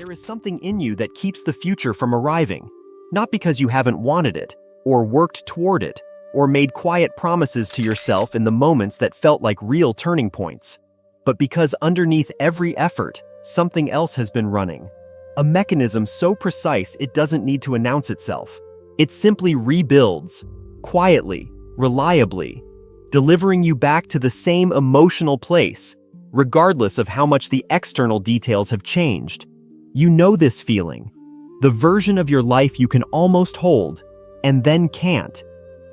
There is something in you that keeps the future from arriving, not because you haven't wanted it, or worked toward it, or made quiet promises to yourself in the moments that felt like real turning points, but because underneath every effort, something else has been running. A mechanism so precise it doesn't need to announce itself. It simply rebuilds, quietly, reliably, delivering you back to the same emotional place, regardless of how much the external details have changed. You know this feeling, the version of your life you can almost hold, and then can't.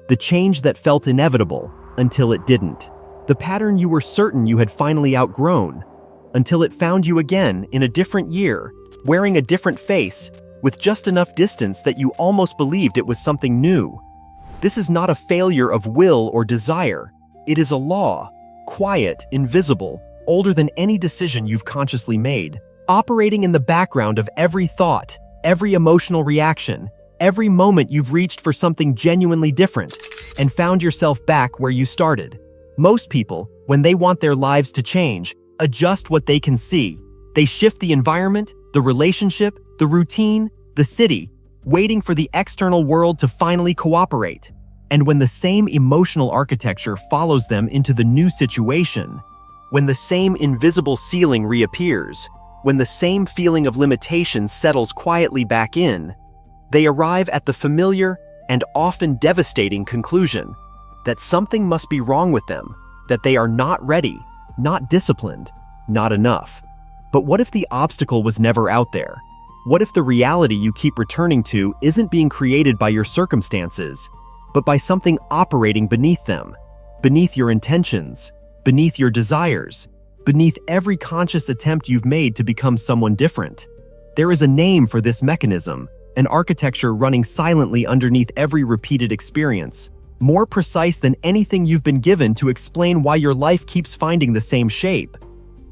The change that felt inevitable until it didn't. The pattern you were certain you had finally outgrown, until it found you again in a different year, wearing a different face, with just enough distance that you almost believed it was something new. This is not a failure of will or desire. It is a law, quiet, invisible, older than any decision you've consciously made, operating in the background of every thought, every emotional reaction, every moment you've reached for something genuinely different and found yourself back where you started. Most people, when they want their lives to change, adjust what they can see. They shift the environment, the relationship, the routine, the city, waiting for the external world to finally cooperate. And when the same emotional architecture follows them into the new situation, when the same invisible ceiling reappears, when the same feeling of limitation settles quietly back in, they arrive at the familiar and often devastating conclusion that something must be wrong with them, that they are not ready, not disciplined, not enough. But what if the obstacle was never out there? What if the reality you keep returning to isn't being created by your circumstances, but by something operating beneath them, beneath your intentions, beneath your desires, beneath every conscious attempt you've made to become someone different? There is a name for this mechanism, an architecture running silently underneath every repeated experience, more precise than anything you've been given to explain why your life keeps finding the same shape.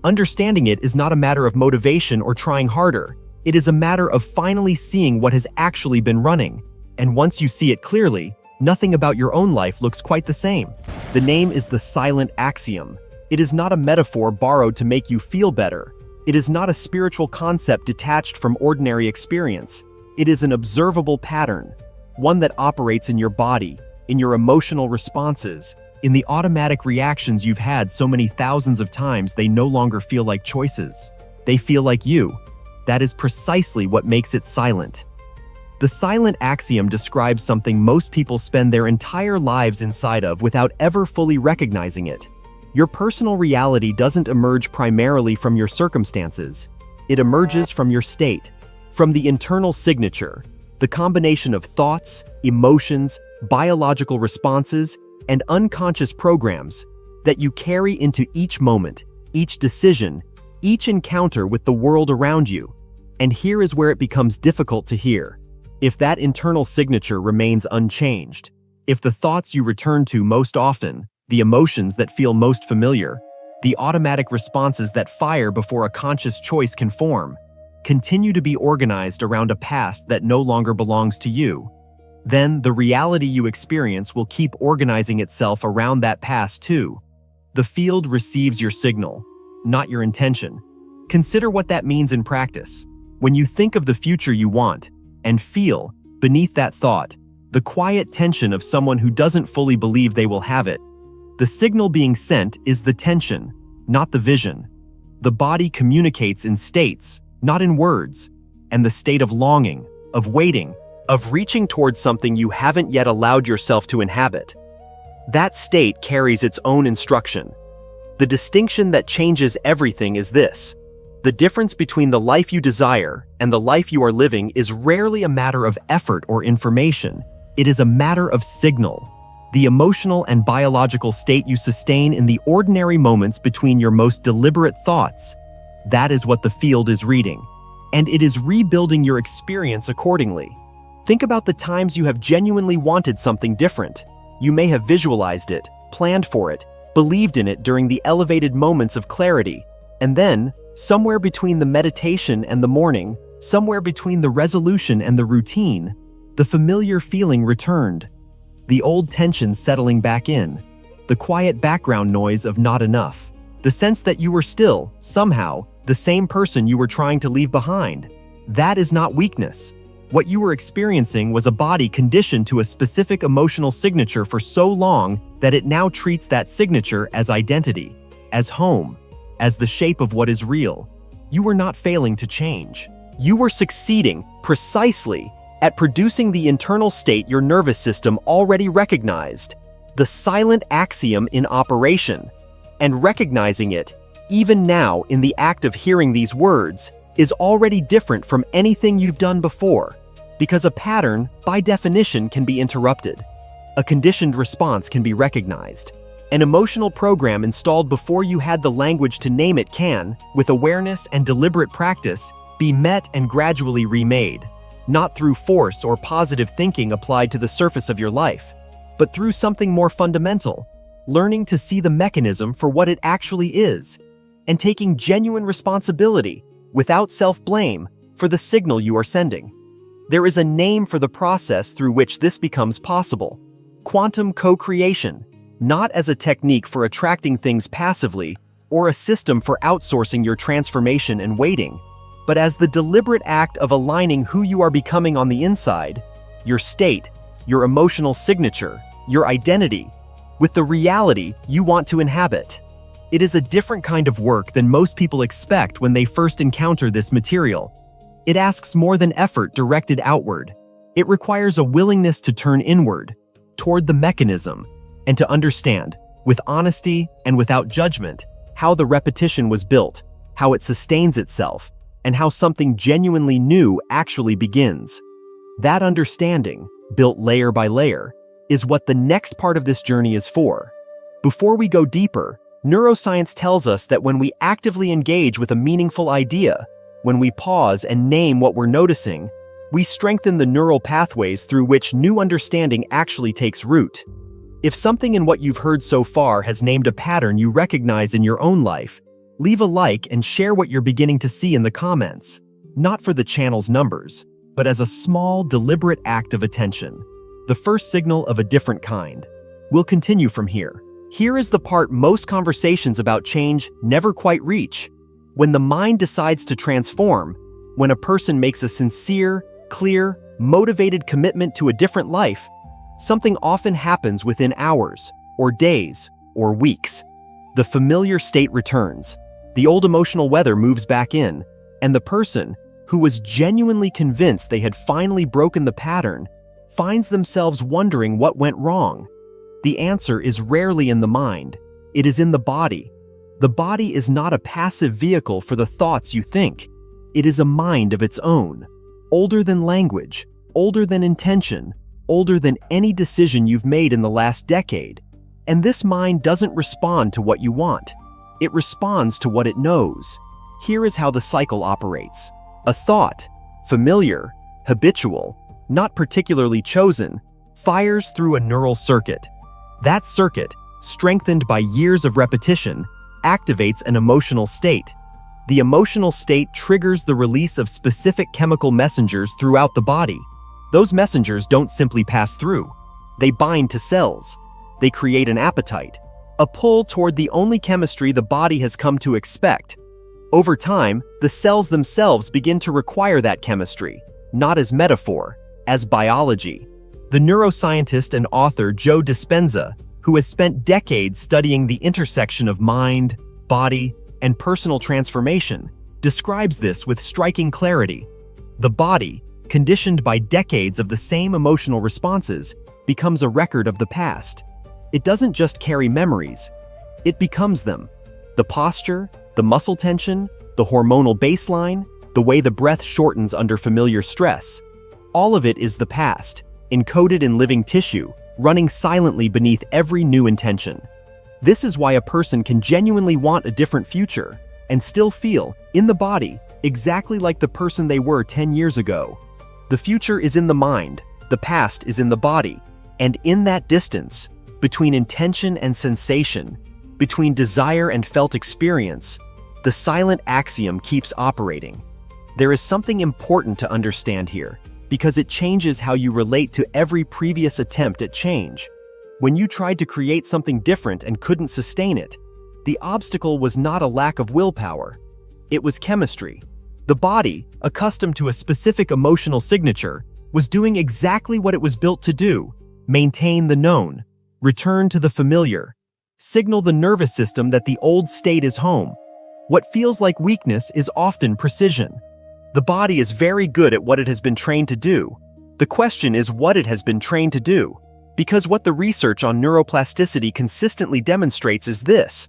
Understanding it is not a matter of motivation or trying harder. It is a matter of finally seeing what has actually been running. And once you see it clearly, nothing about your own life looks quite the same. The name is the silent axiom. It is not a metaphor borrowed to make you feel better. It is not a spiritual concept detached from ordinary experience. It is an observable pattern, one that operates in your body, in your emotional responses, in the automatic reactions you've had so many thousands of times they no longer feel like choices. They feel like you. That is precisely what makes it silent. The silent axiom describes something most people spend their entire lives inside of without ever fully recognizing it. Your personal reality doesn't emerge primarily from your circumstances. It emerges from your state, from the internal signature, the combination of thoughts, emotions, biological responses, and unconscious programs that you carry into each moment, each decision, each encounter with the world around you. And here is where it becomes difficult to hear. If that internal signature remains unchanged, if the thoughts you return to most often, the emotions that feel most familiar, the automatic responses that fire before a conscious choice can form, continue to be organized around a past that no longer belongs to you, then the reality you experience will keep organizing itself around that past too. The field receives your signal, not your intention. Consider what that means in practice. When you think of the future you want, and feel, beneath that thought, the quiet tension of someone who doesn't fully believe they will have it, the signal being sent is the tension, not the vision. The body communicates in states, not in words, and the state of longing, of waiting, of reaching towards something you haven't yet allowed yourself to inhabit. That state carries its own instruction. The distinction that changes everything is this: the difference between the life you desire and the life you are living is rarely a matter of effort or information. It is a matter of signal. The emotional and biological state you sustain in the ordinary moments between your most deliberate thoughts. That is what the field is reading, and it is rebuilding your experience accordingly. Think about the times you have genuinely wanted something different. You may have visualized it, planned for it, believed in it during the elevated moments of clarity, and then, somewhere between the meditation and the morning, somewhere between the resolution and the routine, the familiar feeling returned. The old tension settling back in, the quiet background noise of not enough, the sense that you were still, somehow, the same person you were trying to leave behind. That is not weakness. What you were experiencing was a body conditioned to a specific emotional signature for so long that it now treats that signature as identity, as home, as the shape of what is real. You were not failing to change. You were succeeding precisely at producing the internal state your nervous system already recognized, the silent axiom in operation. And recognizing it, even now in the act of hearing these words, is already different from anything you've done before, because a pattern, by definition, can be interrupted. A conditioned response can be recognized. An emotional program installed before you had the language to name it can, with awareness and deliberate practice, be met and gradually remade, not through force or positive thinking applied to the surface of your life, but through something more fundamental, learning to see the mechanism for what it actually is, and taking genuine responsibility, without self-blame, for the signal you are sending. There is a name for the process through which this becomes possible: quantum co-creation, not as a technique for attracting things passively or a system for outsourcing your transformation and waiting, but as the deliberate act of aligning who you are becoming on the inside, your state, your emotional signature, your identity, with the reality you want to inhabit. It is a different kind of work than most people expect when they first encounter this material. It asks more than effort directed outward. It requires a willingness to turn inward, toward the mechanism, and to understand, with honesty and without judgment, how the repetition was built, how it sustains itself, and how something genuinely new actually begins. That understanding, built layer by layer, is what the next part of this journey is for. Before we go deeper, neuroscience tells us that when we actively engage with a meaningful idea, when we pause and name what we're noticing, we strengthen the neural pathways through which new understanding actually takes root. If something in what you've heard so far has named a pattern you recognize in your own life, leave a like and share what you're beginning to see in the comments, not for the channel's numbers, but as a small, deliberate act of attention, the first signal of a different kind. We'll continue from here. Here is the part most conversations about change never quite reach. When the mind decides to transform, when a person makes a sincere, clear, motivated commitment to a different life, something often happens within hours, or days, or weeks. The familiar state returns, the old emotional weather moves back in, and the person, who was genuinely convinced they had finally broken the pattern, finds themselves wondering what went wrong. The answer is rarely in the mind, it is in the body. The body is not a passive vehicle for the thoughts you think. It is a mind of its own, older than language, older than intention, older than any decision you've made in the last decade. And this mind doesn't respond to what you want. It responds to what it knows. Here is how the cycle operates. A thought, familiar, habitual, not particularly chosen, fires through a neural circuit. That circuit, strengthened by years of repetition, activates an emotional state. The emotional state triggers the release of specific chemical messengers throughout the body. Those messengers don't simply pass through. They bind to cells. They create an appetite, a pull toward the only chemistry the body has come to expect. Over time, the cells themselves begin to require that chemistry, not as metaphor, as biology. The neuroscientist and author Joe Dispenza, who has spent decades studying the intersection of mind, body, and personal transformation, describes this with striking clarity. The body, conditioned by decades of the same emotional responses, becomes a record of the past. It doesn't just carry memories, it becomes them. The posture, the muscle tension, the hormonal baseline, the way the breath shortens under familiar stress. All of it is the past, encoded in living tissue, running silently beneath every new intention. This is why a person can genuinely want a different future and still feel, in the body, exactly like the person they were 10 years ago. The future is in the mind, the past is in the body, and in that distance, between intention and sensation, between desire and felt experience, the silent axiom keeps operating. There is something important to understand here, because it changes how you relate to every previous attempt at change. When you tried to create something different and couldn't sustain it, the obstacle was not a lack of willpower. It was chemistry. The body, accustomed to a specific emotional signature, was doing exactly what it was built to do: maintain the known, return to the familiar, signal the nervous system that the old state is home. What feels like weakness is often precision. The body is very good at what it has been trained to do. The question is what it has been trained to do. Because what the research on neuroplasticity consistently demonstrates is this: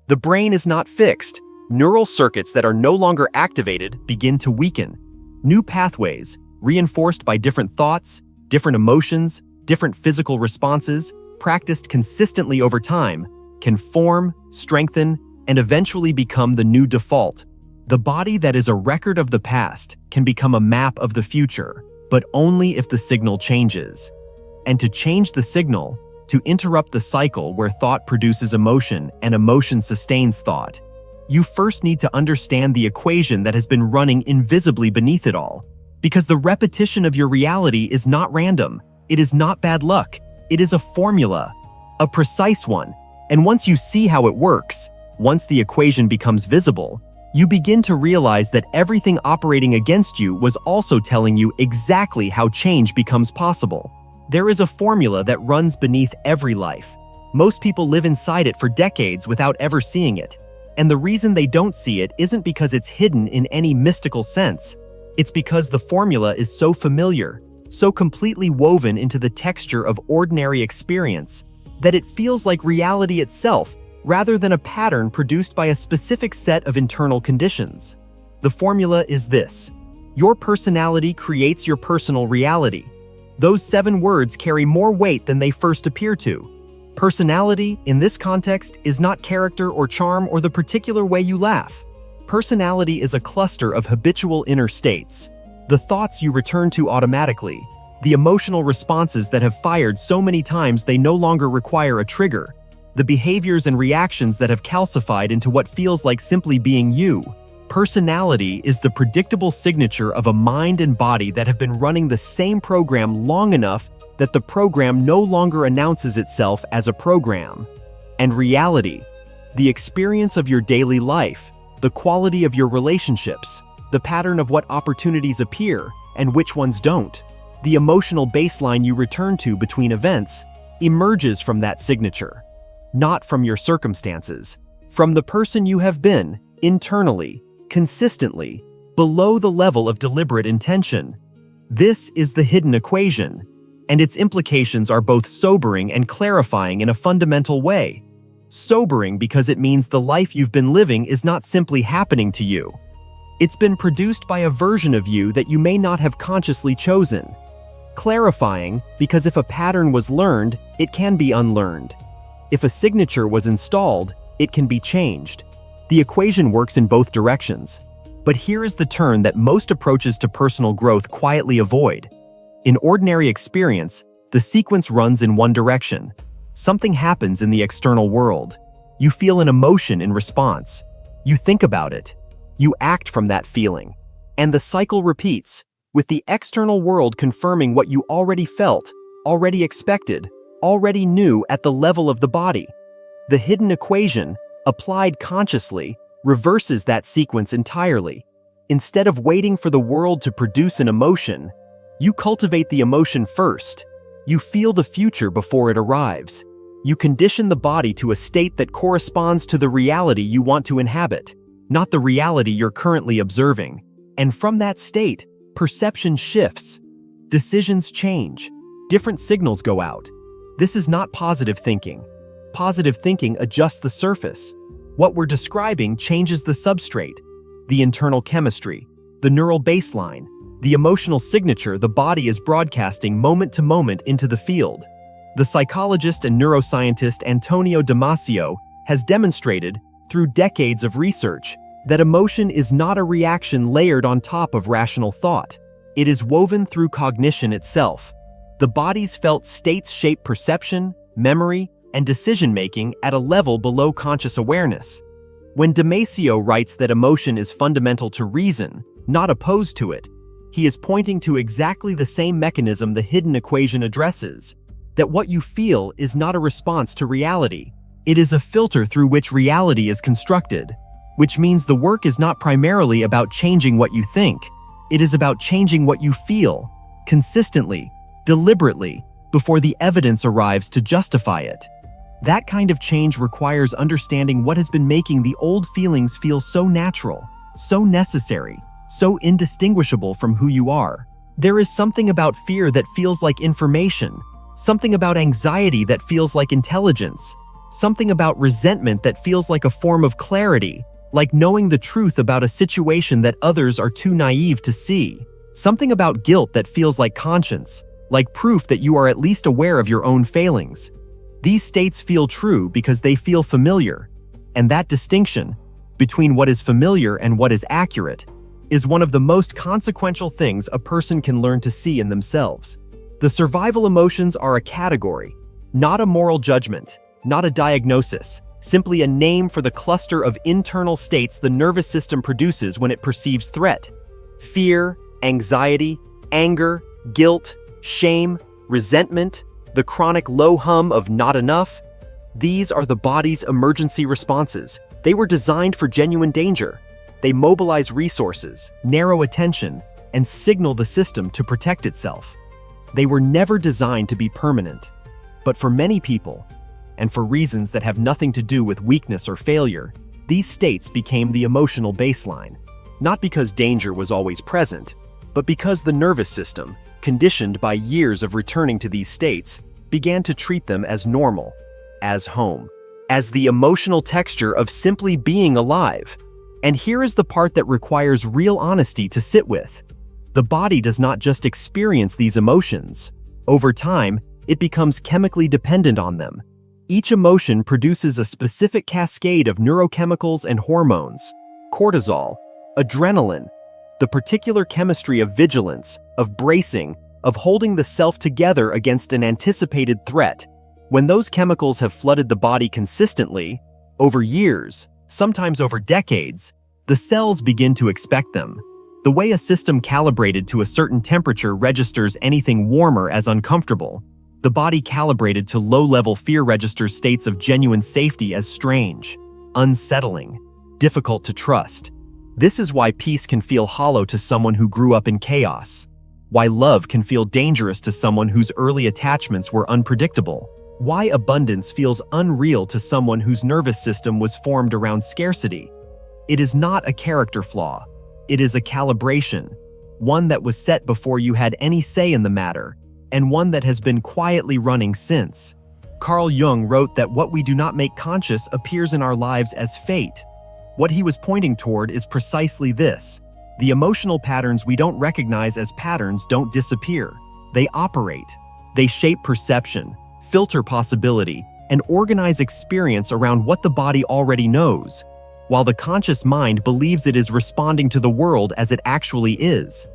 the brain is not fixed. Neural circuits that are no longer activated begin to weaken. New pathways, reinforced by different thoughts, different emotions, different physical responses, practiced consistently over time, can form, strengthen, and eventually become the new default. The body that is a record of the past can become a map of the future, but only if the signal changes. And to change the signal, to interrupt the cycle where thought produces emotion and emotion sustains thought, you first need to understand the equation that has been running invisibly beneath it all. Because the repetition of your reality is not random. It is not bad luck. It is a formula, a precise one. And once you see how it works, once the equation becomes visible, you begin to realize that everything operating against you was also telling you exactly how change becomes possible. There is a formula that runs beneath every life. Most people live inside it for decades without ever seeing it. And the reason they don't see it isn't because it's hidden in any mystical sense. It's because the formula is so familiar, so completely woven into the texture of ordinary experience, that it feels like reality itself rather than a pattern produced by a specific set of internal conditions. The formula is this: your personality creates your personal reality. Those 7 words carry more weight than they first appear to. Personality, in this context, is not character or charm or the particular way you laugh. Personality is a cluster of habitual inner states, the thoughts you return to automatically, the emotional responses that have fired so many times they no longer require a trigger, the behaviors and reactions that have calcified into what feels like simply being you. Personality is the predictable signature of a mind and body that have been running the same program long enough that the program no longer announces itself as a program. And reality, the experience of your daily life, the quality of your relationships, the pattern of what opportunities appear and which ones don't, the emotional baseline you return to between events, emerges from that signature. Not from your circumstances, from the person you have been, internally, consistently, below the level of deliberate intention. This is the hidden equation, and its implications are both sobering and clarifying in a fundamental way. Sobering because it means the life you've been living is not simply happening to you. It's been produced by a version of you that you may not have consciously chosen. Clarifying because if a pattern was learned, it can be unlearned. If a signature was installed, it can be changed. The equation works in both directions. But here is the turn that most approaches to personal growth quietly avoid. In ordinary experience, the sequence runs in one direction. Something happens in the external world. You feel an emotion in response. You think about it. You act from that feeling. And the cycle repeats, with the external world confirming what you already felt, already expected, already knew at the level of the body. The hidden equation, applied consciously, reverses that sequence entirely. Instead of waiting for the world to produce an emotion, you cultivate the emotion first. You feel the future before it arrives. You condition the body to a state that corresponds to the reality you want to inhabit, not the reality you're currently observing. And from that state, perception shifts. Decisions change. Different signals go out. This is not positive thinking. Positive thinking adjusts the surface. What we're describing changes the substrate, the internal chemistry, the neural baseline, the emotional signature the body is broadcasting moment to moment into the field. The psychologist and neuroscientist Antonio Damasio has demonstrated, through decades of research, that emotion is not a reaction layered on top of rational thought. It is woven through cognition itself. The body's felt states shape perception, memory, and decision-making at a level below conscious awareness. When Damasio writes that emotion is fundamental to reason, not opposed to it, he is pointing to exactly the same mechanism the hidden equation addresses, that what you feel is not a response to reality. It is a filter through which reality is constructed. which means the work is not primarily about changing what you think. It is about changing what you feel, consistently, deliberately, before the evidence arrives to justify it. That kind of change requires understanding what has been making the old feelings feel so natural, so necessary, so indistinguishable from who you are. There is something about fear that feels like information, something about anxiety that feels like intelligence, something about resentment that feels like a form of clarity, like knowing the truth about a situation that others are too naive to see. Something about guilt that feels like conscience, like proof that you are at least aware of your own failings. These states feel true because they feel familiar, and that distinction between what is familiar and what is accurate is one of the most consequential things a person can learn to see in themselves. The survival emotions are a category, not a moral judgment, not a diagnosis, simply a name for the cluster of internal states the nervous system produces when it perceives threat. Fear, anxiety, anger, guilt, shame, resentment, the chronic low hum of not enough. These are the body's emergency responses. They were designed for genuine danger. They mobilize resources, narrow attention, and signal the system to protect itself. They were never designed to be permanent. But for many people, and for reasons that have nothing to do with weakness or failure, these states became the emotional baseline. Not because danger was always present, but because the nervous system, conditioned by years of returning to these states, began to treat them as normal, as home, as the emotional texture of simply being alive. And here is the part that requires real honesty to sit with. The body does not just experience these emotions. Over time, it becomes chemically dependent on them. Each emotion produces a specific cascade of neurochemicals and hormones: cortisol, adrenaline, the particular chemistry of vigilance, of bracing, of holding the self together against an anticipated threat. When those chemicals have flooded the body consistently, over years, sometimes over decades, the cells begin to expect them. The way a system calibrated to a certain temperature registers anything warmer as uncomfortable, the body calibrated to low-level fear registers states of genuine safety as strange, unsettling, difficult to trust. This is why peace can feel hollow to someone who grew up in chaos, why love can feel dangerous to someone whose early attachments were unpredictable, why abundance feels unreal to someone whose nervous system was formed around scarcity. It is not a character flaw. It is a calibration, one that was set before you had any say in the matter, and one that has been quietly running since. Carl Jung wrote that what we do not make conscious appears in our lives as fate. What he was pointing toward is precisely this. The emotional patterns we don't recognize as patterns don't disappear. They operate. They shape perception, filter possibility, and organize experience around what the body already knows, while the conscious mind believes it is responding to the world as it actually is.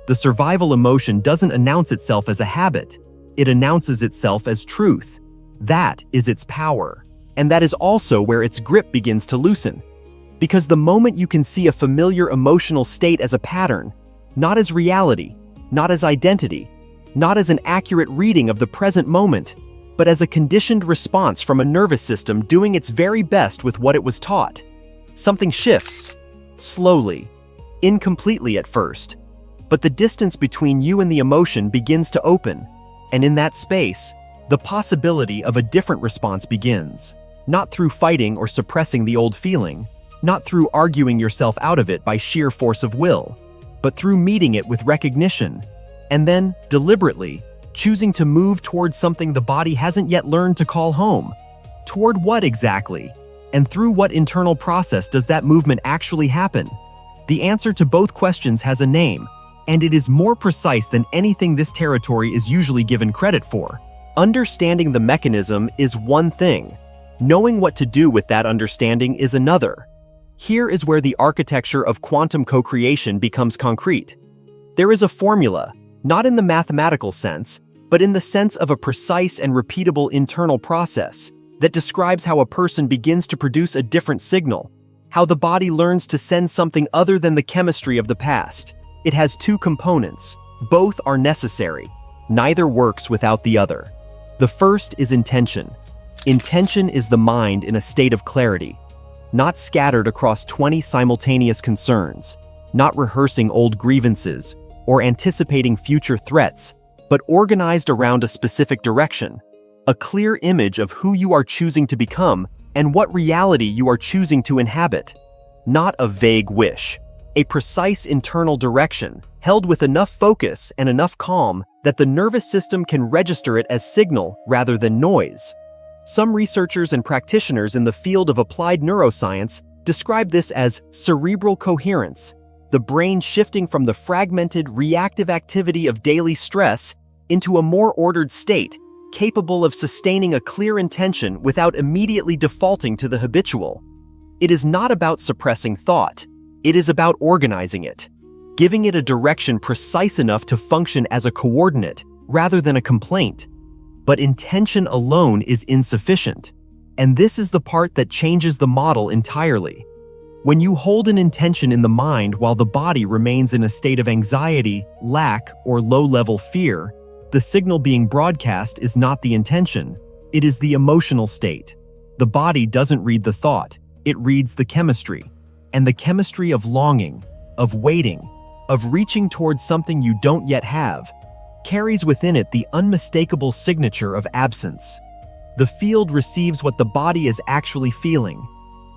The survival emotion doesn't announce itself as a habit. It announces itself as truth. That is its power. And that is also where its grip begins to loosen. Because the moment you can see a familiar emotional state as a pattern, not as reality, not as identity, not as an accurate reading of the present moment, but as a conditioned response from a nervous system doing its very best with what it was taught, something shifts, slowly, incompletely at first, but the distance between you and the emotion begins to open, and in that space, the possibility of a different response begins, not through fighting or suppressing the old feeling, not through arguing yourself out of it by sheer force of will, but through meeting it with recognition, and then, deliberately, choosing to move towards something the body hasn't yet learned to call home. Toward what exactly? And through what internal process does that movement actually happen? The answer to both questions has a name, and it is more precise than anything this territory is usually given credit for. Understanding the mechanism is one thing. Knowing what to do with that understanding is another. Here is where the architecture of quantum co-creation becomes concrete. There is a formula, not in the mathematical sense, but in the sense of a precise and repeatable internal process that describes how a person begins to produce a different signal, how the body learns to send something other than the chemistry of the past. It has two components. Both are necessary. Neither works without the other. The first is intention. Intention is the mind in a state of clarity. not scattered across 20 simultaneous concerns, not rehearsing old grievances or anticipating future threats, but organized around a specific direction, a clear image of who you are choosing to become and what reality you are choosing to inhabit. Not a vague wish, a precise internal direction, held with enough focus and enough calm that the nervous system can register it as signal rather than noise. Some researchers and practitioners in the field of applied neuroscience describe this as cerebral coherence, the brain shifting from the fragmented, reactive activity of daily stress into a more ordered state, capable of sustaining a clear intention without immediately defaulting to the habitual. It is not about suppressing thought. It is about organizing it, giving it a direction precise enough to function as a coordinate rather than a complaint. But intention alone is insufficient, and this is the part that changes the model entirely. When you hold an intention in the mind while the body remains in a state of anxiety, lack, or low-level fear, the signal being broadcast is not the intention, it is the emotional state. The body doesn't read the thought, it reads the chemistry. And the chemistry of longing, of waiting, of reaching towards something you don't yet have, carries within it the unmistakable signature of absence. The field receives what the body is actually feeling,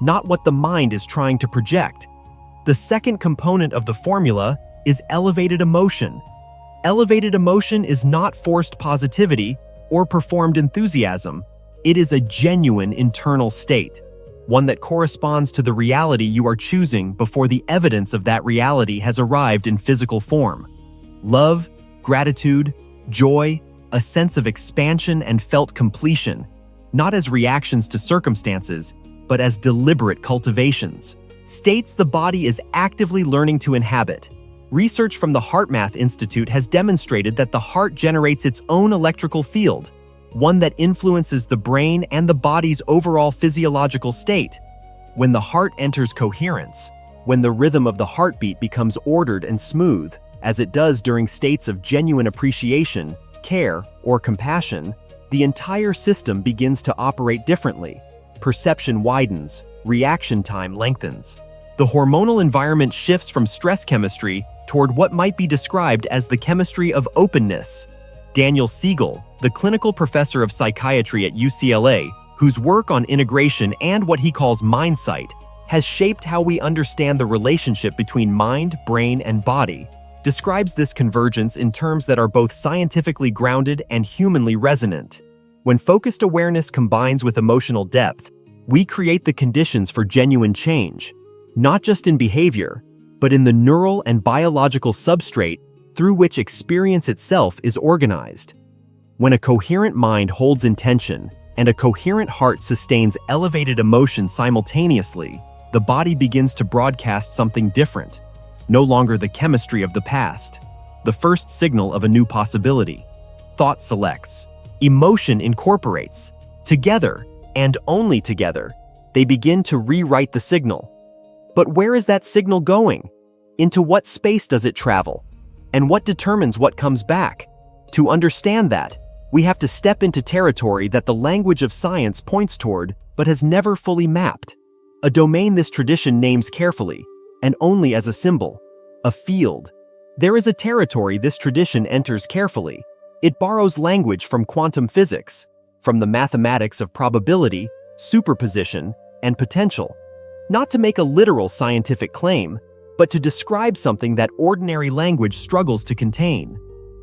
not what the mind is trying to project. The second component of the formula is elevated emotion. Elevated emotion is not forced positivity or performed enthusiasm. It is a genuine internal state, one that corresponds to the reality you are choosing before the evidence of that reality has arrived in physical form. Love, gratitude, joy, a sense of expansion and felt completion, not as reactions to circumstances, but as deliberate cultivations. States the body is actively learning to inhabit. Research from the HeartMath Institute has demonstrated that the heart generates its own electrical field, one that influences the brain and the body's overall physiological state. When the heart enters coherence, when the rhythm of the heartbeat becomes ordered and smooth, as it does during states of genuine appreciation, care, or compassion, the entire system begins to operate differently. Perception widens, reaction time lengthens. The hormonal environment shifts from stress chemistry toward what might be described as the chemistry of openness. Daniel Siegel, the clinical professor of psychiatry at UCLA, whose work on integration and what he calls mindsight has shaped how we understand the relationship between mind, brain, and body, describes this convergence in terms that are both scientifically grounded and humanly resonant. When focused awareness combines with emotional depth, we create the conditions for genuine change, not just in behavior, but in the neural and biological substrate through which experience itself is organized. When a coherent mind holds intention and a coherent heart sustains elevated emotion simultaneously, the body begins to broadcast something different, no longer the chemistry of the past, the first signal of a new possibility. Thought selects, emotion incorporates. Together, and only together, they begin to rewrite the signal. But where is that signal going? Into what space does it travel? And what determines what comes back? To understand that, we have to step into territory that the language of science points toward but has never fully mapped. A domain this tradition names carefully, and only as a symbol, a field. There is a territory this tradition enters carefully. It borrows language from quantum physics, from the mathematics of probability, superposition, and potential, not to make a literal scientific claim, but to describe something that ordinary language struggles to contain.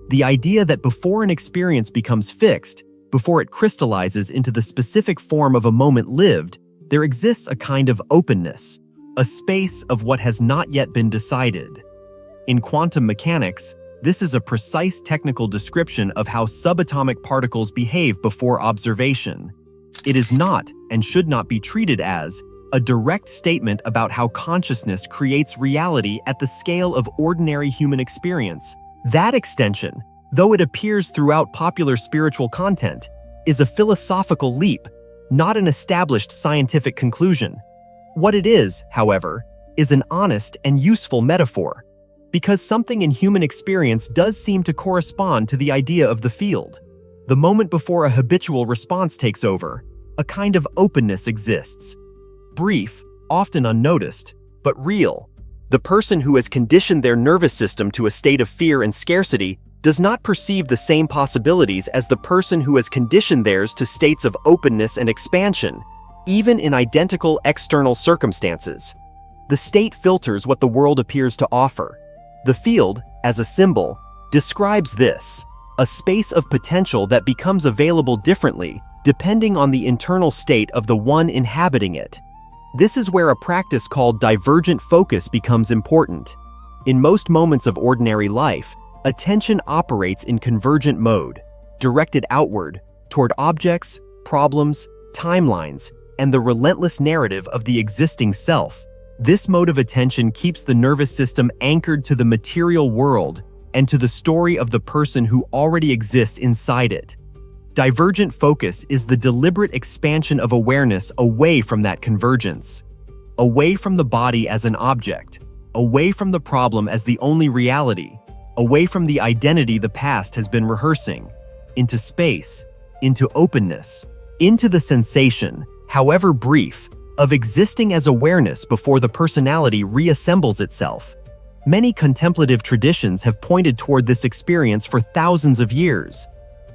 The idea that before an experience becomes fixed, before it crystallizes into the specific form of a moment lived, there exists a kind of openness, a space of what has not yet been decided. In quantum mechanics, this is a precise technical description of how subatomic particles behave before observation. It is not, and should not be treated as, a direct statement about how consciousness creates reality at the scale of ordinary human experience. That extension, though it appears throughout popular spiritual content, is a philosophical leap, not an established scientific conclusion. What it is, however, is an honest and useful metaphor, because something in human experience does seem to correspond to the idea of the field. The moment before a habitual response takes over, a kind of openness exists. Brief, often unnoticed, but real. The person who has conditioned their nervous system to a state of fear and scarcity does not perceive the same possibilities as the person who has conditioned theirs to states of openness and expansion, even in identical external circumstances. The state filters what the world appears to offer. The field, as a symbol, describes this, a space of potential that becomes available differently depending on the internal state of the one inhabiting it. This is where a practice called divergent focus becomes important. In most moments of ordinary life, attention operates in convergent mode, directed outward, toward objects, problems, timelines, and the relentless narrative of the existing self. This mode of attention keeps the nervous system anchored to the material world and to the story of the person who already exists inside it. Divergent focus is the deliberate expansion of awareness away from that convergence, away from the body as an object, away from the problem as the only reality, away from the identity the past has been rehearsing, into space, into openness, into the sensation, however brief, of existing as awareness before the personality reassembles itself. Many contemplative traditions have pointed toward this experience for thousands of years.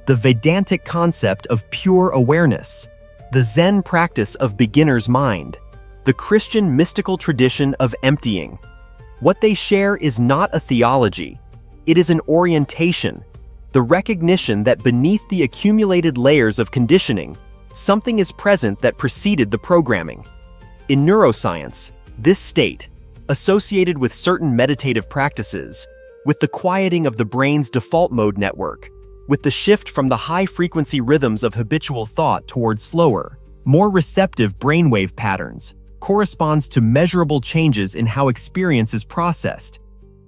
The Vedantic concept of pure awareness, the Zen practice of beginner's mind, the Christian mystical tradition of emptying. What they share is not a theology. It is an orientation, the recognition that beneath the accumulated layers of conditioning, something is present that preceded the programming. In neuroscience, this state, associated with certain meditative practices, with the quieting of the brain's default mode network, with the shift from the high-frequency rhythms of habitual thought towards slower, more receptive brainwave patterns, corresponds to measurable changes in how experience is processed.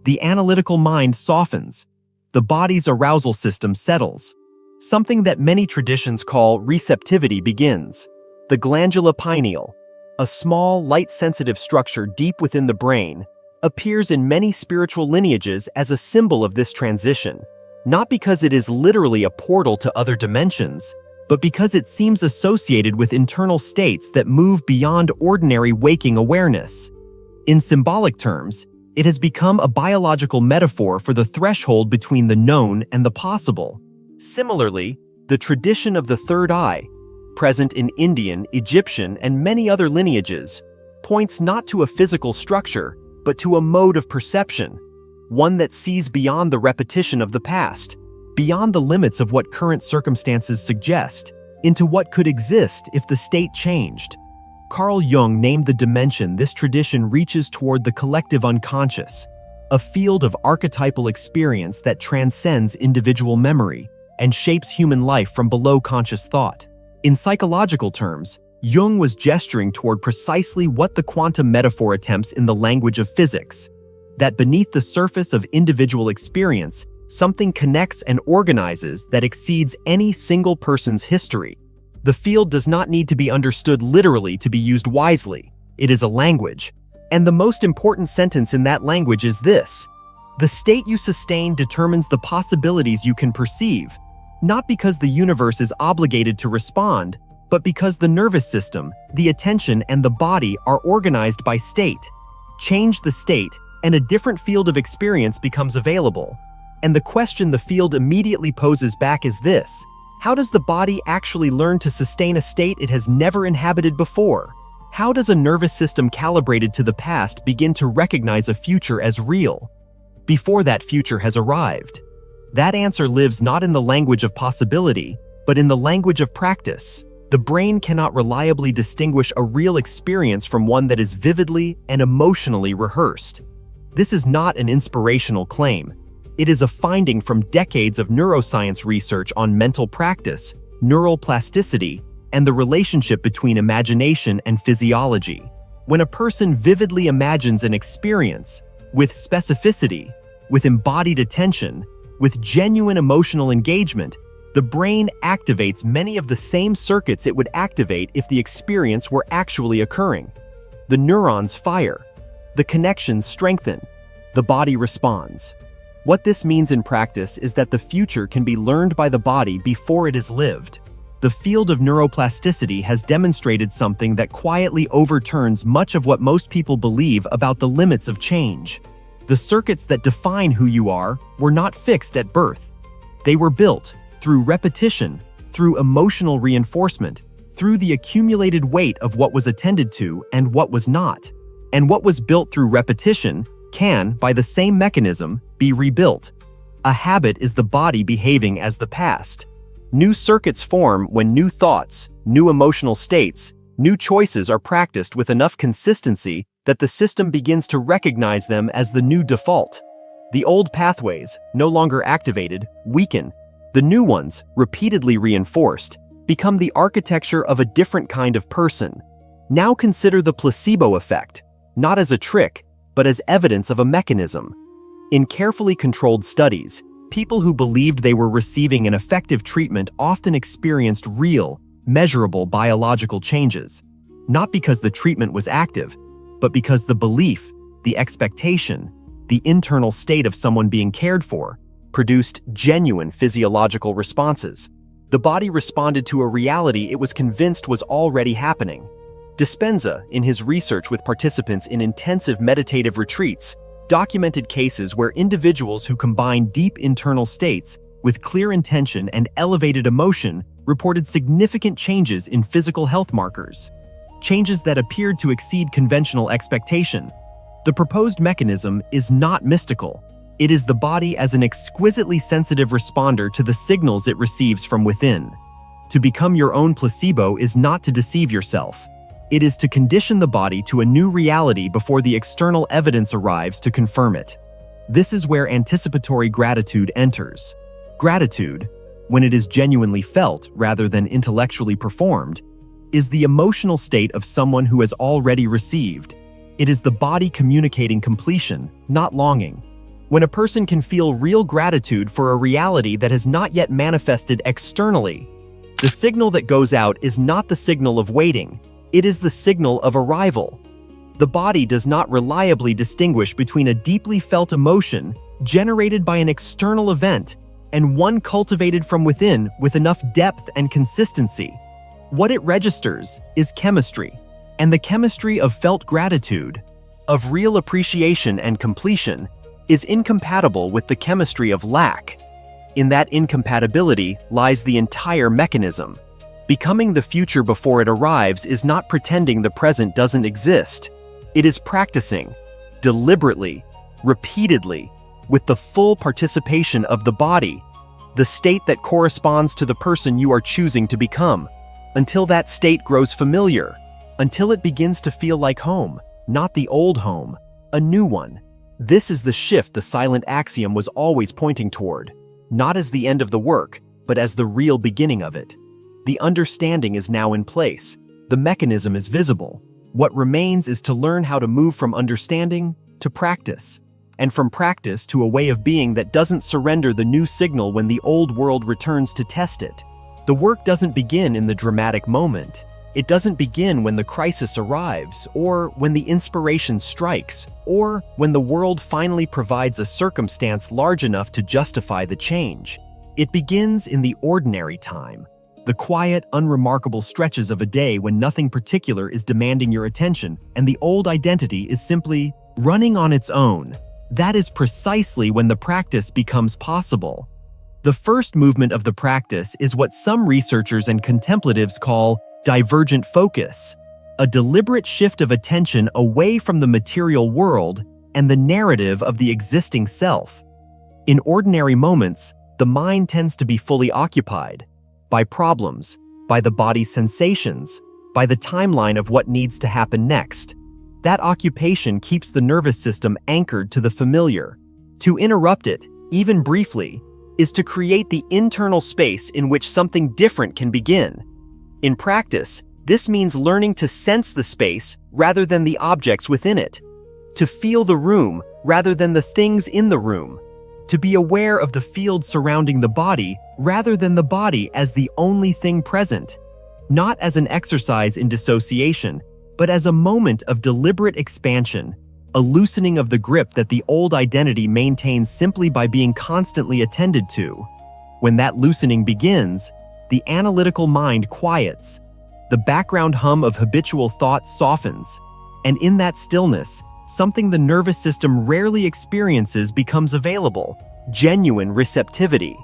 The analytical mind softens. The body's arousal system settles. Something that many traditions call receptivity begins. The glandula pineal, a small, light-sensitive structure deep within the brain, appears in many spiritual lineages as a symbol of this transition, not because it is literally a portal to other dimensions, but because it seems associated with internal states that move beyond ordinary waking awareness. In symbolic terms, it has become a biological metaphor for the threshold between the known and the possible. Similarly, the tradition of the third eye, present in Indian, Egyptian, and many other lineages, points not to a physical structure, but to a mode of perception, one that sees beyond the repetition of the past, beyond the limits of what current circumstances suggest, into what could exist if the state changed. Carl Jung named the dimension this tradition reaches toward the collective unconscious, a field of archetypal experience that transcends individual memory and shapes human life from below conscious thought. In psychological terms, Jung was gesturing toward precisely what the quantum metaphor attempts in the language of physics, that beneath the surface of individual experience, something connects and organizes that exceeds any single person's history. The field does not need to be understood literally to be used wisely. It is a language. And the most important sentence in that language is this: the state you sustain determines the possibilities you can perceive, not because the universe is obligated to respond, but because the nervous system, the attention, and the body are organized by state. Change the state, and a different field of experience becomes available. And the question the field immediately poses back is this: how does the body actually learn to sustain a state it has never inhabited before? How does a nervous system calibrated to the past begin to recognize a future as real, before that future has arrived? That answer lives not in the language of possibility, but in the language of practice. The brain cannot reliably distinguish a real experience from one that is vividly and emotionally rehearsed. This is not an inspirational claim. It is a finding from decades of neuroscience research on mental practice, neural plasticity, and the relationship between imagination and physiology. When a person vividly imagines an experience, with specificity, with embodied attention, with genuine emotional engagement, the brain activates many of the same circuits it would activate if the experience were actually occurring. The neurons fire. The connections strengthen. The body responds. What this means in practice is that the future can be learned by the body before it is lived. The field of neuroplasticity has demonstrated something that quietly overturns much of what most people believe about the limits of change. The circuits that define who you are were not fixed at birth. They were built through repetition, through emotional reinforcement, through the accumulated weight of what was attended to and what was not. And what was built through repetition can, by the same mechanism, be rebuilt. A habit is the body behaving as the past. New circuits form when new thoughts, new emotional states, new choices are practiced with enough consistency that the system begins to recognize them as the new default. The old pathways, no longer activated, weaken. The new ones, repeatedly reinforced, become the architecture of a different kind of person. Now consider the placebo effect, not as a trick, but as evidence of a mechanism. In carefully controlled studies, people who believed they were receiving an effective treatment often experienced real, measurable biological changes. Not because the treatment was active, but because the belief, the expectation, the internal state of someone being cared for, produced genuine physiological responses. The body responded to a reality it was convinced was already happening. Dispenza, in his research with participants in intensive meditative retreats, documented cases where individuals who combined deep internal states with clear intention and elevated emotion reported significant changes in physical health markers, changes that appeared to exceed conventional expectation. The proposed mechanism is not mystical. It is the body as an exquisitely sensitive responder to the signals it receives from within. To become your own placebo is not to deceive yourself. It is to condition the body to a new reality before the external evidence arrives to confirm it. This is where anticipatory gratitude enters. Gratitude, when it is genuinely felt rather than intellectually performed, is the emotional state of someone who has already received. It is the body communicating completion, not longing. When a person can feel real gratitude for a reality that has not yet manifested externally, the signal that goes out is not the signal of waiting, it is the signal of arrival. The body does not reliably distinguish between a deeply felt emotion generated by an external event and one cultivated from within with enough depth and consistency. What it registers is chemistry, and the chemistry of felt gratitude, of real appreciation and completion, is incompatible with the chemistry of lack. In that incompatibility lies the entire mechanism. Becoming the future before it arrives is not pretending the present doesn't exist. It is practicing, deliberately, repeatedly, with the full participation of the body, the state that corresponds to the person you are choosing to become, until that state grows familiar, until it begins to feel like home, not the old home, a new one. This is the shift the silent axiom was always pointing toward, not as the end of the work, but as the real beginning of it. The understanding is now in place. The mechanism is visible. What remains is to learn how to move from understanding to practice, and from practice to a way of being that doesn't surrender the new signal when the old world returns to test it. The work doesn't begin in the dramatic moment. It doesn't begin when the crisis arrives, or when the inspiration strikes, or when the world finally provides a circumstance large enough to justify the change. It begins in the ordinary time, the quiet, unremarkable stretches of a day when nothing particular is demanding your attention and the old identity is simply running on its own. That is precisely when the practice becomes possible. The first movement of the practice is what some researchers and contemplatives call divergent focus, a deliberate shift of attention away from the material world and the narrative of the existing self. In ordinary moments, the mind tends to be fully occupied by problems, by the body's sensations, by the timeline of what needs to happen next. That occupation keeps the nervous system anchored to the familiar. To interrupt it, even briefly, is to create the internal space in which something different can begin. In practice, this means learning to sense the space rather than the objects within it, to feel the room rather than the things in the room, to be aware of the field surrounding the body rather than the body as the only thing present, not as an exercise in dissociation, but as a moment of deliberate expansion, a loosening of the grip that the old identity maintains simply by being constantly attended to. When that loosening begins, the analytical mind quiets. The background hum of habitual thought softens, and in that stillness, something the nervous system rarely experiences becomes available: genuine receptivity.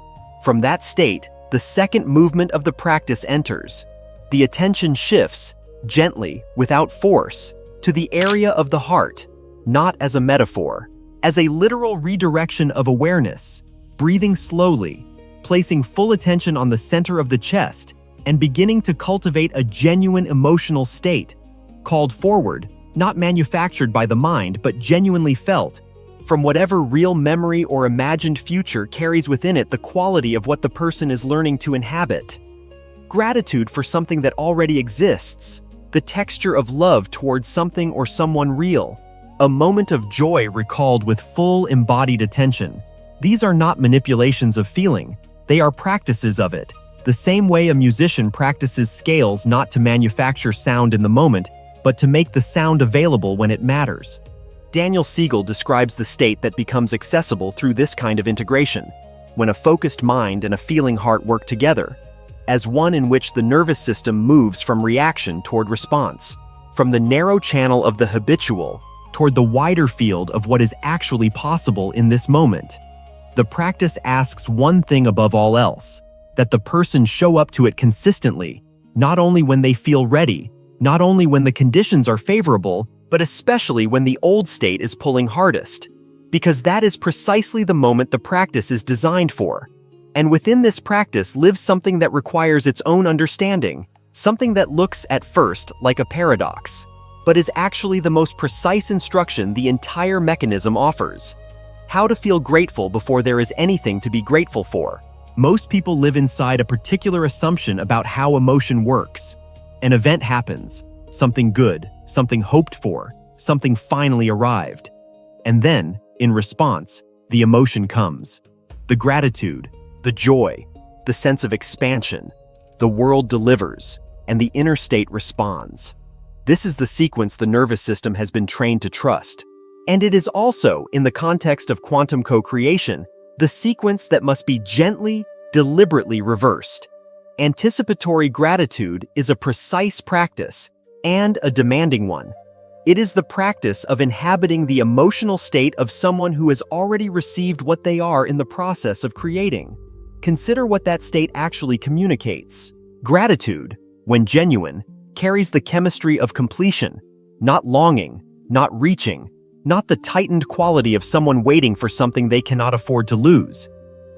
From that state, the second movement of the practice enters. The attention shifts, gently, without force, to the area of the heart, not as a metaphor, as a literal redirection of awareness, breathing slowly, placing full attention on the center of the chest, and beginning to cultivate a genuine emotional state, called forward, not manufactured by the mind but genuinely felt, from whatever real memory or imagined future carries within it the quality of what the person is learning to inhabit. Gratitude for something that already exists, the texture of love towards something or someone real, a moment of joy recalled with full embodied attention. These are not manipulations of feeling, they are practices of it, the same way a musician practices scales not to manufacture sound in the moment, but to make the sound available when it matters. Daniel Siegel describes the state that becomes accessible through this kind of integration, when a focused mind and a feeling heart work together, as one in which the nervous system moves from reaction toward response, from the narrow channel of the habitual toward the wider field of what is actually possible in this moment. The practice asks one thing above all else, that the person show up to it consistently, not only when they feel ready, not only when the conditions are favorable, but especially when the old state is pulling hardest, because that is precisely the moment the practice is designed for. And within this practice lives something that requires its own understanding, something that looks at first like a paradox, but is actually the most precise instruction the entire mechanism offers. How to feel grateful before there is anything to be grateful for. Most people live inside a particular assumption about how emotion works. An event happens, something good, something hoped for, something finally arrived. And then, in response, the emotion comes. The gratitude, the joy, the sense of expansion. The world delivers, and the inner state responds. This is the sequence the nervous system has been trained to trust. And it is also, in the context of quantum co-creation, the sequence that must be gently, deliberately reversed. Anticipatory gratitude is a precise practice, and a demanding one. It is the practice of inhabiting the emotional state of someone who has already received what they are in the process of creating. Consider what that state actually communicates. Gratitude, when genuine, carries the chemistry of completion, not longing, not reaching, not the tightened quality of someone waiting for something they cannot afford to lose.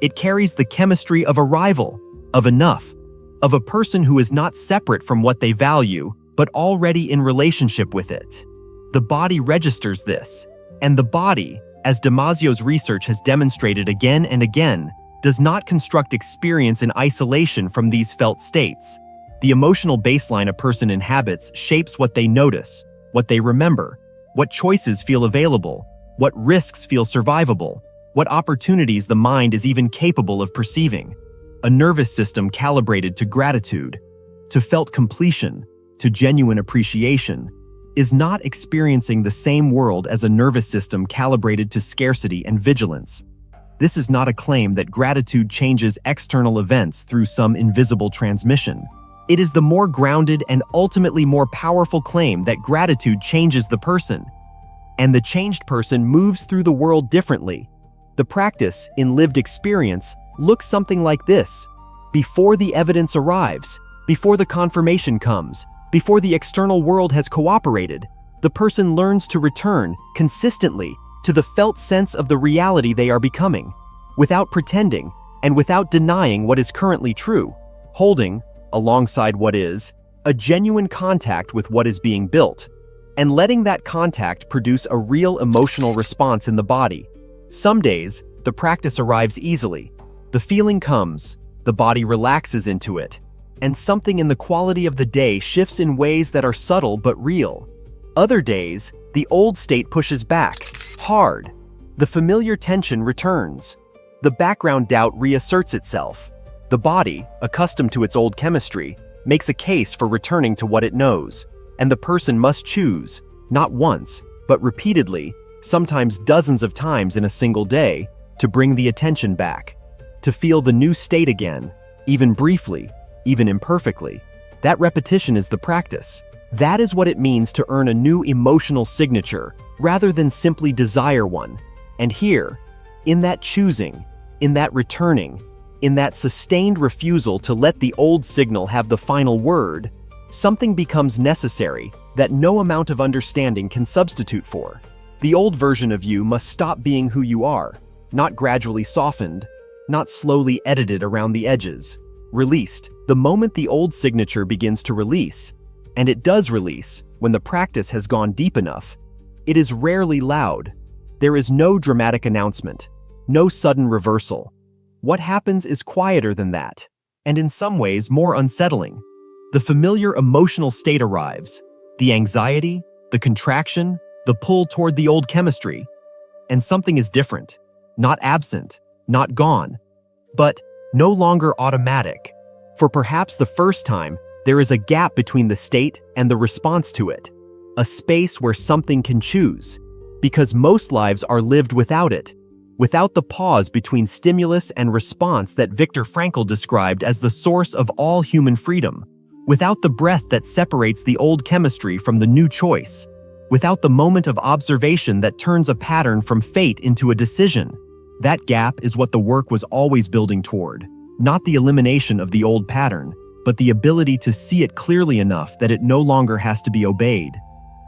It carries the chemistry of arrival, of enough, of a person who is not separate from what they value, but already in relationship with it. The body registers this, and the body, as Damasio's research has demonstrated again and again, does not construct experience in isolation from these felt states. The emotional baseline a person inhabits shapes what they notice, what they remember, what choices feel available, what risks feel survivable, what opportunities the mind is even capable of perceiving. A nervous system calibrated to gratitude, to felt completion, to genuine appreciation, is not experiencing the same world as a nervous system calibrated to scarcity and vigilance. This is not a claim that gratitude changes external events through some invisible transmission. It is the more grounded and ultimately more powerful claim that gratitude changes the person, and the changed person moves through the world differently. The practice, in lived experience, looks something like this. Before the evidence arrives, before the confirmation comes, before the external world has cooperated, the person learns to return, consistently, to the felt sense of the reality they are becoming, without pretending and without denying what is currently true, holding, alongside what is, a genuine contact with what is being built, and letting that contact produce a real emotional response in the body. Some days, the practice arrives easily. The feeling comes, the body relaxes into it, and something in the quality of the day shifts in ways that are subtle but real. Other days, the old state pushes back, hard. The familiar tension returns. The background doubt reasserts itself. The body, accustomed to its old chemistry, makes a case for returning to what it knows, and the person must choose, not once, but repeatedly, sometimes dozens of times in a single day, to bring the attention back, to feel the new state again, even briefly, even imperfectly. That repetition is the practice. That is what it means to earn a new emotional signature rather than simply desire one. And here, in that choosing, in that returning, in that sustained refusal to let the old signal have the final word, something becomes necessary that no amount of understanding can substitute for. The old version of you must stop being who you are, not gradually softened, not slowly edited around the edges. Released. The moment the old signature begins to release, and it does release when the practice has gone deep enough, it is rarely loud. There is no dramatic announcement, no sudden reversal. What happens is quieter than that, and in some ways more unsettling. The familiar emotional state arrives, the anxiety, the contraction, the pull toward the old chemistry. And something is different, not absent, not gone, but no longer automatic. For perhaps the first time, there is a gap between the state and the response to it, a space where something can choose, because most lives are lived without it, without the pause between stimulus and response that Viktor Frankl described as the source of all human freedom, without the breath that separates the old chemistry from the new choice, without the moment of observation that turns a pattern from fate into a decision. That gap is what the work was always building toward, not the elimination of the old pattern, but the ability to see it clearly enough that it no longer has to be obeyed.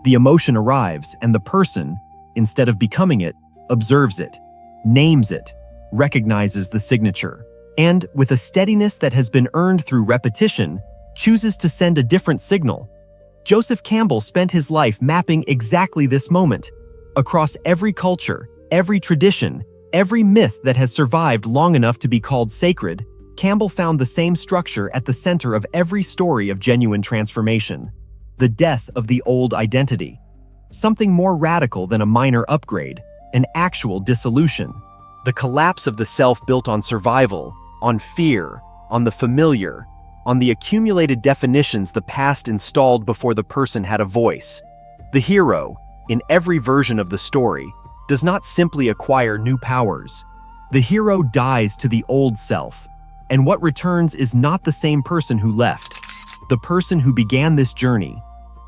The emotion arrives, and the person, instead of becoming it, observes it, names it, recognizes the signature, and, with a steadiness that has been earned through repetition, chooses to send a different signal. Joseph Campbell spent his life mapping exactly this moment. Across every culture, every tradition, every myth that has survived long enough to be called sacred, Campbell found the same structure at the center of every story of genuine transformation: the death of the old identity. Something more radical than a minor upgrade, an actual dissolution. The collapse of the self built on survival, on fear, on the familiar, on the accumulated definitions the past installed before the person had a voice. The hero, in every version of the story, does not simply acquire new powers. The hero dies to the old self, and what returns is not the same person who left. The person who began this journey,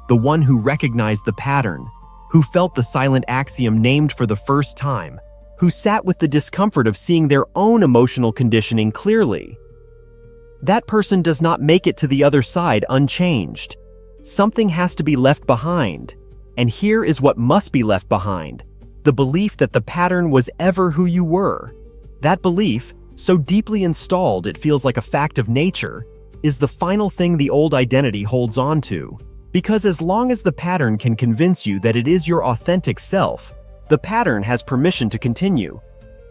the one who recognized the pattern, who felt the silent axiom named for the first time, who sat with the discomfort of seeing their own emotional conditioning clearly. That person does not make it to the other side unchanged. Something has to be left behind, and here is what must be left behind: the belief that the pattern was ever who you were. That belief, so deeply installed it feels like a fact of nature, is the final thing the old identity holds on to. Because as long as the pattern can convince you that it is your authentic self, the pattern has permission to continue.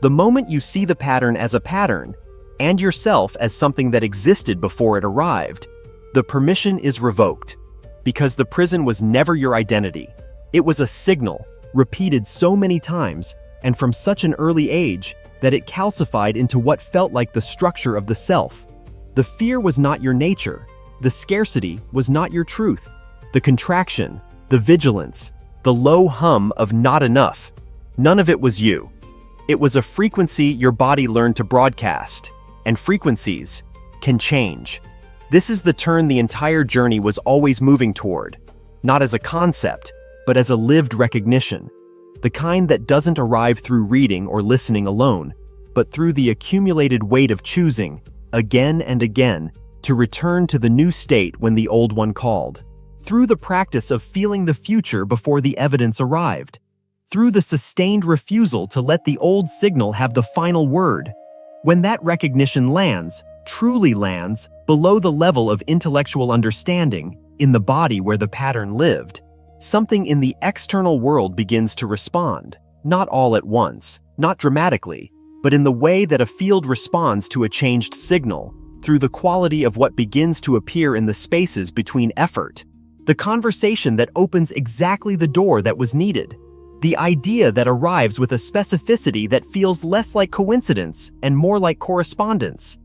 The moment you see the pattern as a pattern, and yourself as something that existed before it arrived, the permission is revoked. Because the prison was never your identity. It was a signal, repeated so many times, and from such an early age, that it calcified into what felt like the structure of the self. The fear was not your nature. The scarcity was not your truth. The contraction, the vigilance, the low hum of not enough, none of it was you. It was a frequency your body learned to broadcast, and frequencies can change. This is the turn the entire journey was always moving toward, not as a concept, but as a lived recognition, the kind that doesn't arrive through reading or listening alone, but through the accumulated weight of choosing, again and again, to return to the new state when the old one called, through the practice of feeling the future before the evidence arrived, through the sustained refusal to let the old signal have the final word. When that recognition lands, truly lands, below the level of intellectual understanding, in the body where the pattern lived, something in the external world begins to respond, not all at once, not dramatically, but in the way that a field responds to a changed signal, through the quality of what begins to appear in the spaces between effort, the conversation that opens exactly the door that was needed, the idea that arrives with a specificity that feels less like coincidence and more like correspondence,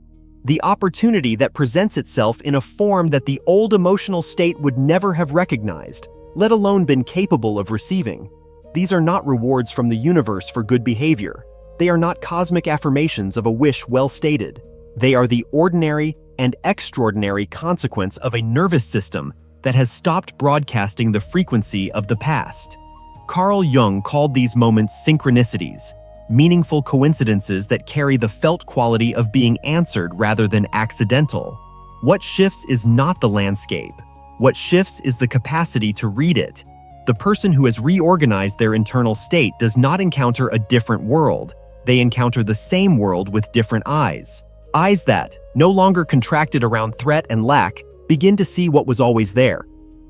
the opportunity that presents itself in a form that the old emotional state would never have recognized, let alone been capable of receiving. These are not rewards from the universe for good behavior. They are not cosmic affirmations of a wish well stated. They are the ordinary, and extraordinary consequence of a nervous system that has stopped broadcasting the frequency of the past. Carl Jung called these moments synchronicities, meaningful coincidences that carry the felt quality of being answered rather than accidental. What shifts is not the landscape. What shifts is the capacity to read it. The person who has reorganized their internal state does not encounter a different world. They encounter the same world with different eyes. Eyes that, no longer contracted around threat and lack, begin to see what was always there.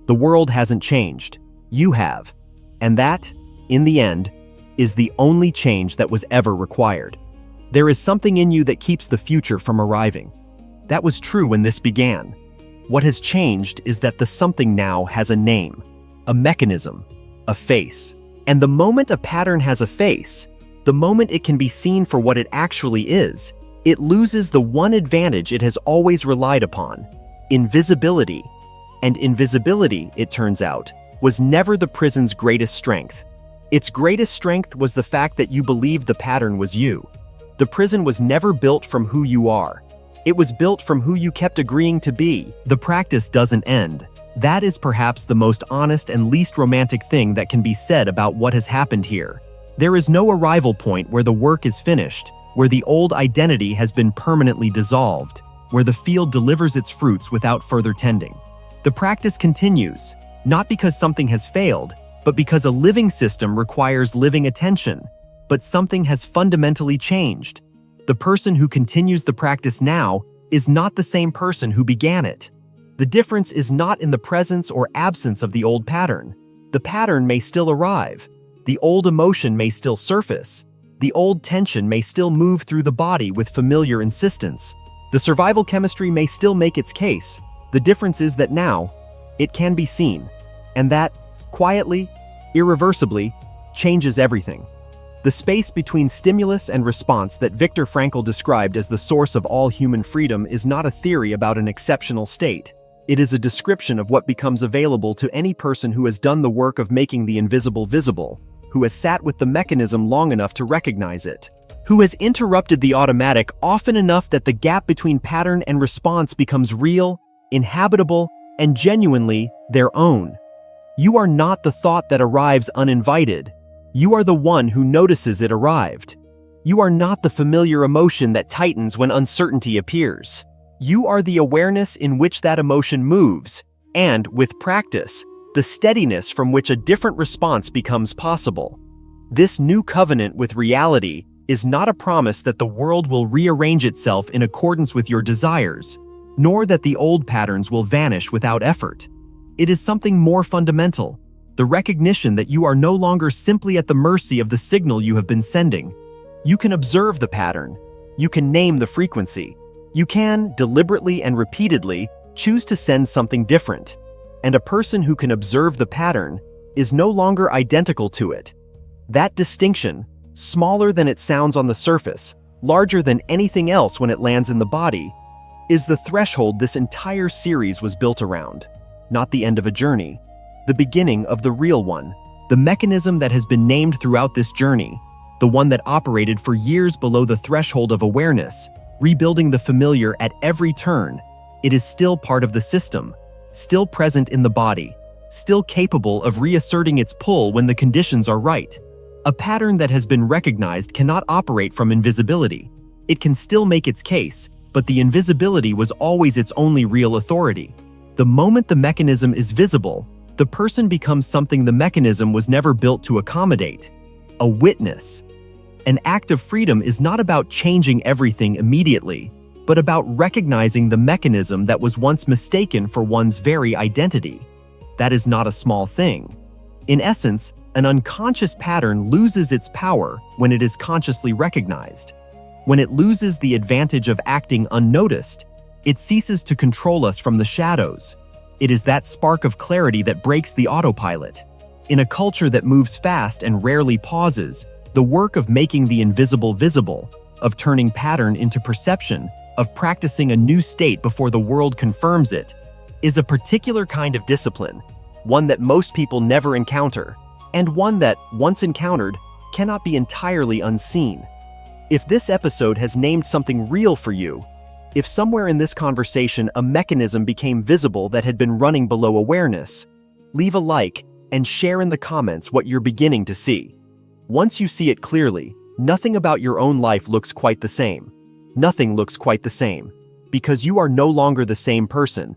The world hasn't changed. You have. And that, in the end, is the only change that was ever required. There is something in you that keeps the future from arriving. That was true when this began. What has changed is that the something now has a name, a mechanism, a face. And the moment a pattern has a face, the moment it can be seen for what it actually is, it loses the one advantage it has always relied upon: invisibility. And invisibility, it turns out, was never the prison's greatest strength. Its greatest strength was the fact that you believed the pattern was you. The prison was never built from who you are. It was built from who you kept agreeing to be. The practice doesn't end. That is perhaps the most honest and least romantic thing that can be said about what has happened here. There is no arrival point where the work is finished, where the old identity has been permanently dissolved, where the field delivers its fruits without further tending. The practice continues, not because something has failed, but because a living system requires living attention. But something has fundamentally changed. The person who continues the practice now is not the same person who began it. The difference is not in the presence or absence of the old pattern. The pattern may still arrive. The old emotion may still surface. The old tension may still move through the body with familiar insistence. The survival chemistry may still make its case. The difference is that now, it can be seen. And that, quietly, irreversibly, changes everything. The space between stimulus and response that Viktor Frankl described as the source of all human freedom is not a theory about an exceptional state. It is a description of what becomes available to any person who has done the work of making the invisible visible, who has sat with the mechanism long enough to recognize it, who has interrupted the automatic often enough that the gap between pattern and response becomes real, inhabitable, and genuinely their own. You are not the thought that arrives uninvited. You are the one who notices it arrived. You are not the familiar emotion that tightens when uncertainty appears. You are the awareness in which that emotion moves, and, with practice, the steadiness from which a different response becomes possible. This new covenant with reality is not a promise that the world will rearrange itself in accordance with your desires, nor that the old patterns will vanish without effort. It is something more fundamental, the recognition that you are no longer simply at the mercy of the signal you have been sending. You can observe the pattern. You can name the frequency. You can, deliberately and repeatedly, choose to send something different. And a person who can observe the pattern is no longer identical to it. That distinction, smaller than it sounds on the surface, larger than anything else when it lands in the body, is the threshold this entire series was built around. Not the end of a journey, the beginning of the real one, the mechanism that has been named throughout this journey, the one that operated for years below the threshold of awareness, rebuilding the familiar at every turn. It is still part of the system, still present in the body, still capable of reasserting its pull when the conditions are right. A pattern that has been recognized cannot operate from invisibility. It can still make its case, but the invisibility was always its only real authority. The moment the mechanism is visible, the person becomes something the mechanism was never built to accommodate: a witness. An act of freedom is not about changing everything immediately, but about recognizing the mechanism that was once mistaken for one's very identity. That is not a small thing. In essence, an unconscious pattern loses its power when it is consciously recognized. When it loses the advantage of acting unnoticed, it ceases to control us from the shadows. It is that spark of clarity that breaks the autopilot. In a culture that moves fast and rarely pauses, the work of making the invisible visible, of turning pattern into perception, of practicing a new state before the world confirms it, is a particular kind of discipline, one that most people never encounter, and one that, once encountered, cannot be entirely unseen. If this episode has named something real for you, If somewhere in this conversation a mechanism became visible that had been running below awareness, leave a like and share in the comments what you're beginning to see. Once you see it clearly, nothing about your own life looks quite the same. Nothing looks quite the same, because you are no longer the same person,